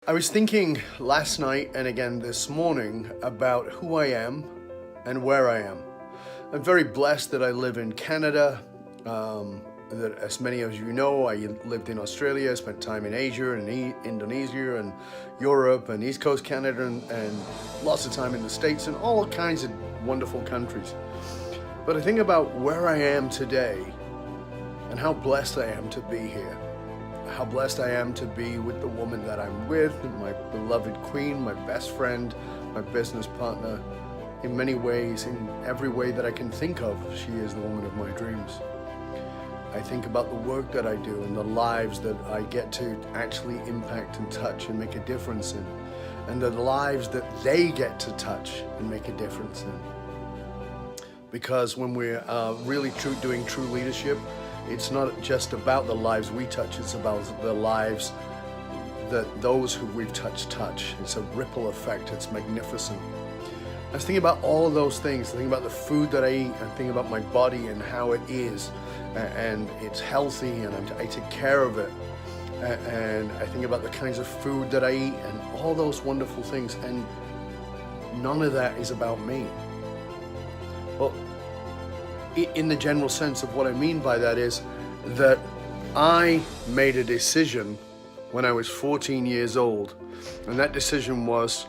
I was thinking last night and again this morning about who I am and where I am. I'm very blessed that I live in Canada. That, as many of you know, I lived in Australia, spent time in Asia and Indonesia and Europe and East Coast Canada and lots of time in the States and all kinds of wonderful countries. But I think about where I am today and how blessed I am to be here. How blessed I am to be with the woman that I'm with, my beloved queen, my best friend, my business partner. In many ways, in every way that I can think of, she is the woman of my dreams. I think about the work that I do and the lives that I get to actually impact and touch and make a difference in, and the lives that they get to touch and make a difference in. Because when we're really doing true leadership, it's not just about the lives we touch, it's about the lives that those who we've touch. It's a ripple effect, it's magnificent. I was thinking about all of those things, thinking about the food that I eat, and thinking about my body and how it is, and it's healthy, and I take care of it. And I think about the kinds of food that I eat and all those wonderful things, and none of that is about me. Well, in the general sense of what I mean by that is that I made a decision when I was 14 years old, and that decision was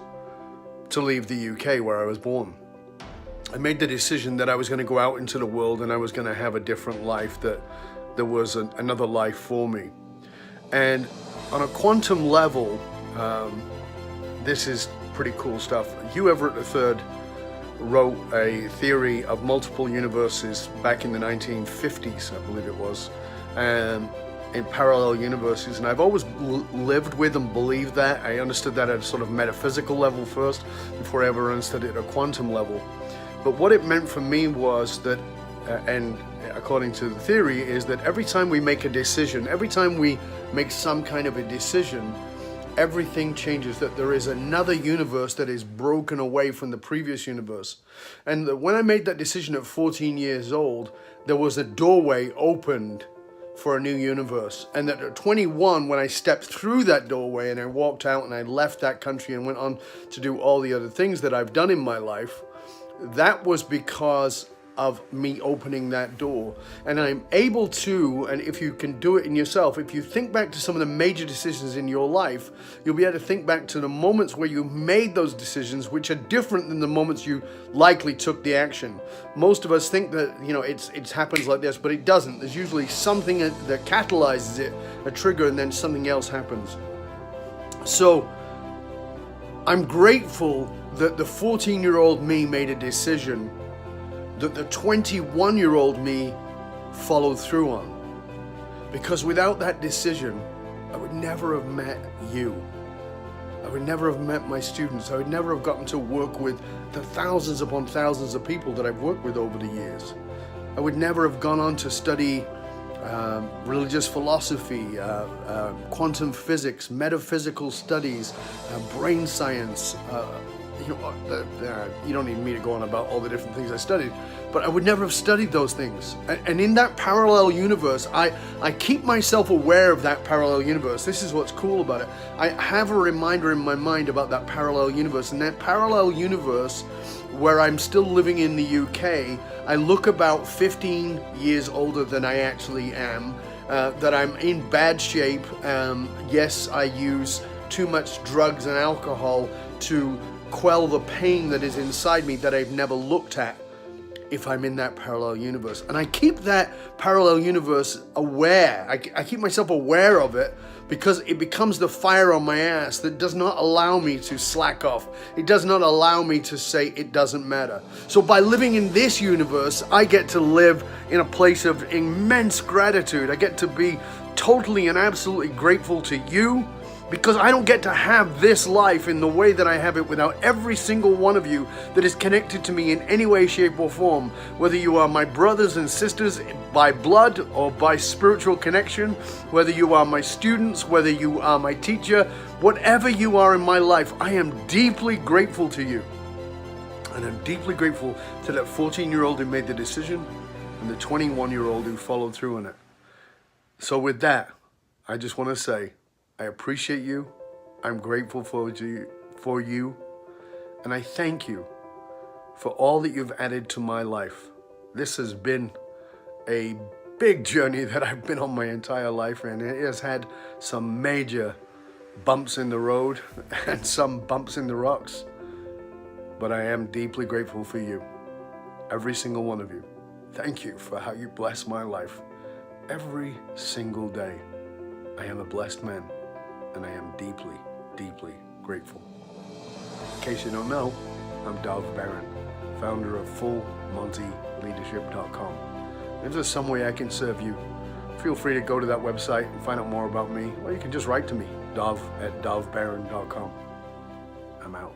to leave the UK where I was born. I made the decision that I was going to go out into the world and I was going to have a different life, that there was another life for me. And on a quantum level, this is pretty cool stuff. Hugh Everett III wrote a theory of multiple universes back in the 1950s, I believe it was, in parallel universes, and I've always lived with and believed that. I understood that at a sort of metaphysical level first, before I ever understood it at a quantum level. But what it meant for me was that, and according to the theory, is that every time we make a decision, every time we make some kind of a decision, everything changes, that there is another universe that is broken away from the previous universe. And when I made that decision at 14 years old, there was a doorway opened for a new universe. And that at 21, when I stepped through that doorway and I walked out and I left that country and went on to do all the other things that I've done in my life, that was because of me opening that door. And I'm able to, and if you can do it in yourself, if you think back to some of the major decisions in your life, you'll be able to think back to the moments where you made those decisions, which are different than the moments you likely took the action. Most of us think that, it happens like this, but it doesn't. There's usually something that catalyzes it, a trigger, and then something else happens. So I'm grateful that the 14-year-old me made a decision that the 21-year-old me followed through on. Because without that decision, I would never have met you. I would never have met my students. I would never have gotten to work with the thousands upon thousands of people that I've worked with over the years. I would never have gone on to study religious philosophy, quantum physics, metaphysical studies, brain science. You don't need me to go on about all the different things I studied, but I would never have studied those things. And in that parallel universe, I keep myself aware of that parallel universe. This is what's cool about it. I have a reminder in my mind about that parallel universe. And that parallel universe, where I'm still living in the UK, I look about 15 years older than I actually am, that I'm in bad shape. Yes, I use too much drugs and alcohol to quell the pain that is inside me that I've never looked at if I'm in that parallel universe. And I keep that parallel universe aware. I keep myself aware of it because it becomes the fire on my ass that does not allow me to slack off. It does not allow me to say it doesn't matter. So by living in this universe, I get to live in a place of immense gratitude. I get to be totally and absolutely grateful to you, because I don't get to have this life in the way that I have it without every single one of you that is connected to me in any way, shape, or form. Whether you are my brothers and sisters by blood or by spiritual connection, whether you are my students, whether you are my teacher, whatever you are in my life, I am deeply grateful to you. And I'm deeply grateful to that 14-year-old who made the decision and the 21-year-old who followed through on it. So with that, I just want to say, I appreciate you. I'm grateful for you, and I thank you for all that you've added to my life. This has been a big journey that I've been on my entire life, and it has had some major bumps in the road and some bumps in the rocks. But I am deeply grateful for you, every single one of you. Thank you for how you bless my life every single day. I am a blessed man, and I am deeply, deeply grateful. In case you don't know, I'm Dov Baron, founder of FullMontyLeadership.com. If there's some way I can serve you, feel free to go to that website and find out more about me, or you can just write to me, dov@dovbaron.com. I'm out.